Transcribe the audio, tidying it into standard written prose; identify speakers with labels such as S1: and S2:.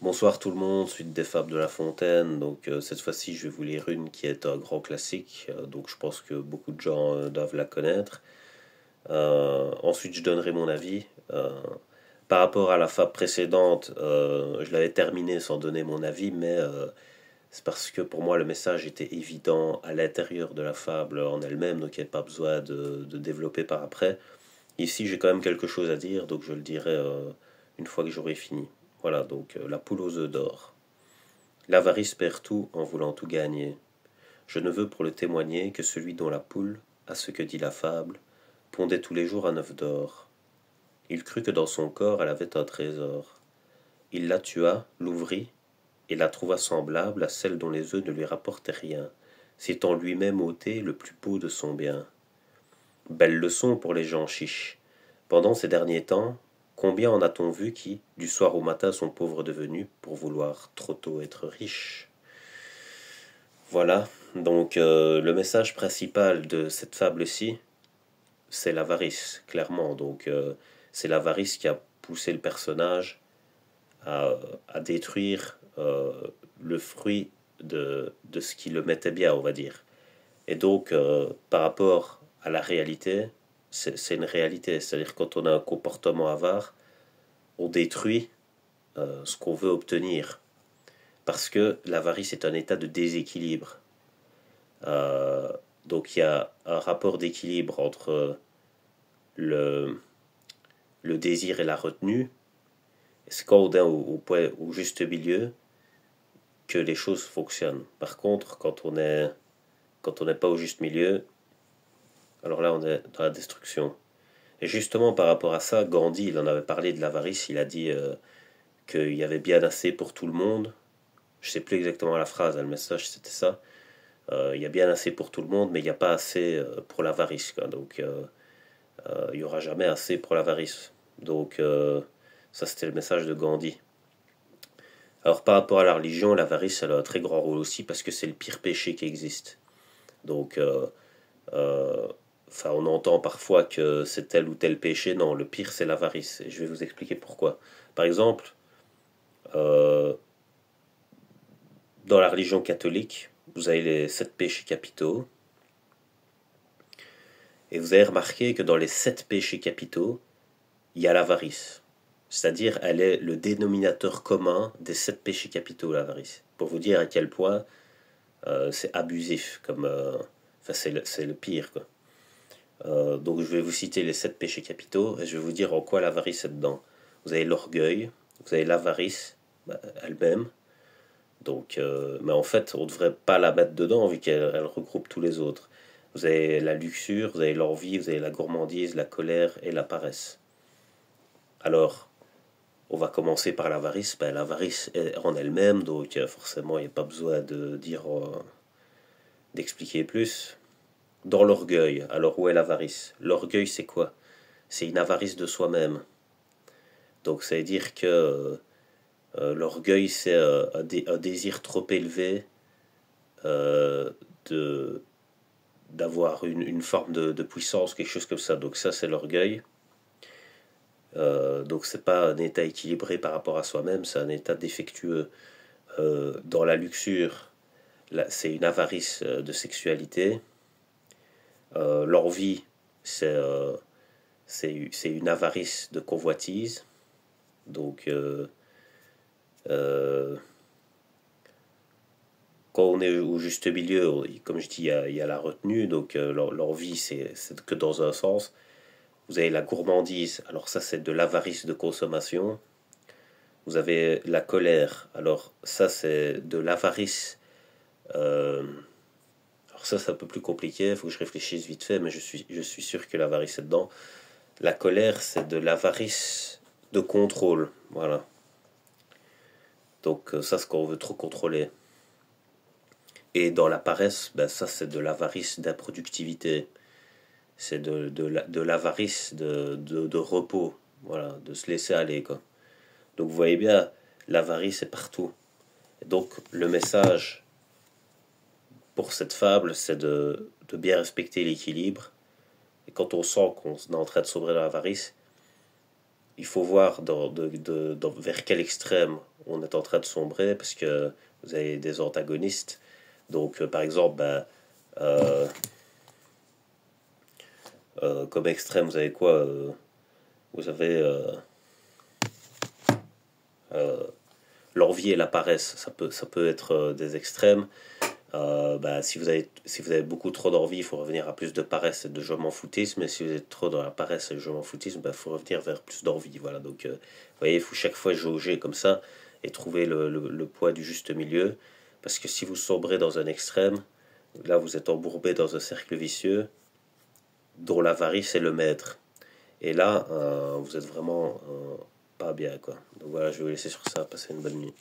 S1: Bonsoir tout le monde, suite des Fables de La Fontaine. Cette fois-ci, je vais vous lire une qui est un grand classique, donc je pense que beaucoup de gens doivent la connaître. Ensuite, je donnerai mon avis. Par rapport à la fable précédente, je l'avais terminée sans donner mon avis, mais c'est parce que pour moi le message était évident à l'intérieur de la fable en elle-même, donc il n'y a pas besoin de développer par après. Ici, j'ai quand même quelque chose à dire, donc je le dirai une fois que j'aurai fini. Voilà, la poule aux œufs d'or. L'avarice perd tout en voulant tout gagner. Je ne veux pour le témoigner que celui dont la poule, à ce que dit la fable, pondait tous les jours un œuf d'or. Il crut que dans son corps elle avait un trésor. Il la tua, l'ouvrit, et la trouva semblable à celle dont les œufs ne lui rapportaient rien, s'étant lui-même ôté le plus beau de son bien. Belle leçon pour les gens chiches. Pendant ces derniers temps, combien en a-t-on vu qui, du soir au matin, sont pauvres devenus pour vouloir trop tôt être riches? Voilà, le message principal de cette fable-ci, c'est l'avarice, clairement. C'est l'avarice qui a poussé le personnage à détruire le fruit de ce qui le mettait bien, on va dire. Et par rapport à la réalité, c'est une réalité. C'est-à-dire quand on a un comportement avare, on détruit ce qu'on veut obtenir. Parce que l'avarice est un état de déséquilibre. Euh, donc il y a un rapport d'équilibre entre le, le désir et la retenue. C'est quand on est au point, au juste milieu que les choses fonctionnent. Par contre, quand on n'est pas au juste milieu, alors là on est dans la destruction. Et justement par rapport à ça, Gandhi, il en avait parlé de l'avarice, il a dit qu'il y avait bien assez pour tout le monde. Je sais plus exactement la phrase, le message c'était ça. Il y a bien assez pour tout le monde, mais il n'y a pas assez pour l'avarice. Il n'y aura jamais assez pour l'avarice. Ça c'était le message de Gandhi. Alors par rapport à la religion, l'avarice elle a un très grand rôle aussi parce que c'est le pire péché qui existe. Donc euh, on entend parfois que c'est tel ou tel péché. Non, le pire c'est l'avarice. Et je vais vous expliquer pourquoi. Par exemple, euh, dans la religion catholique, vous avez les 7 péchés capitaux. Et vous avez remarqué que dans les 7 péchés capitaux, il y a l'avarice. C'est-à-dire, elle est le dénominateur commun des 7 péchés capitaux, l'avarice. Pour vous dire à quel point c'est abusif, c'est le pire, quoi. Donc je vais vous citer les 7 péchés capitaux et je vais vous dire en quoi l'avarice est dedans. Vous avez l'orgueil, vous avez l'avarice elle-même. Mais en fait, on ne devrait pas la mettre dedans vu qu'elle regroupe tous les autres. Vous avez la luxure, vous avez l'envie, vous avez la gourmandise, la colère et la paresse. Alors, on va commencer par l'avarice. L'avarice est en elle-même, donc forcément, il n'y a pas besoin d'expliquer plus. Dans l'orgueil, alors où est l'avarice? L'orgueil, c'est quoi? C'est une avarice de soi-même. Donc, ça veut dire que l'orgueil, c'est un désir trop élevé euh, de d'avoir une forme de puissance, quelque chose comme ça. Donc ça, c'est l'orgueil. Donc c'est pas un état équilibré par rapport à soi-même, c'est un état défectueux. Dans la luxure, c'est une avarice de sexualité. L'envie, c'est c'est une avarice de convoitise. Donc euh, quand on est au juste milieu, comme je dis, il y a la retenue. L'envie, c'est que dans un sens. Vous avez la gourmandise, alors ça c'est de l'avarice de consommation. Vous avez la colère, alors ça c'est de l'avarice. euh, alors ça c'est un peu plus compliqué, il faut que je réfléchisse vite fait, mais je suis sûr que l'avarice est dedans. La colère c'est de l'avarice de contrôle, voilà. Ça c'est quand on veut trop contrôler. Et dans la paresse, ça c'est de l'avarice d'improductivité. C'est de l'avarice de repos, voilà, de se laisser aller, quoi. Donc vous voyez bien, l'avarice est partout. Et donc le message pour cette fable, c'est de bien respecter l'équilibre. Et quand on sent qu'on est en train de sombrer dans l'avarice, il faut voir vers quel extrême on est en train de sombrer parce que vous avez des antagonistes. Donc, par exemple, euh, comme extrême, vous avez quoi vous avez l'envie et la paresse. Ça peut être des extrêmes. Si vous avez beaucoup trop d'envie, il faut revenir à plus de paresse et de je m'en foutisme. Et si vous êtes trop dans la paresse et le je m'en foutisme, il faut revenir vers plus d'envie. Voilà. Donc, vous voyez, il faut chaque fois jauger comme ça et trouver le poids du juste milieu. Parce que si vous sombrez dans un extrême, là, vous êtes embourbé dans un cercle vicieux dont l'avarice est le maître. Et là, vous êtes vraiment pas bien, quoi. Donc voilà, je vais vous laisser sur ça. Passez une bonne nuit.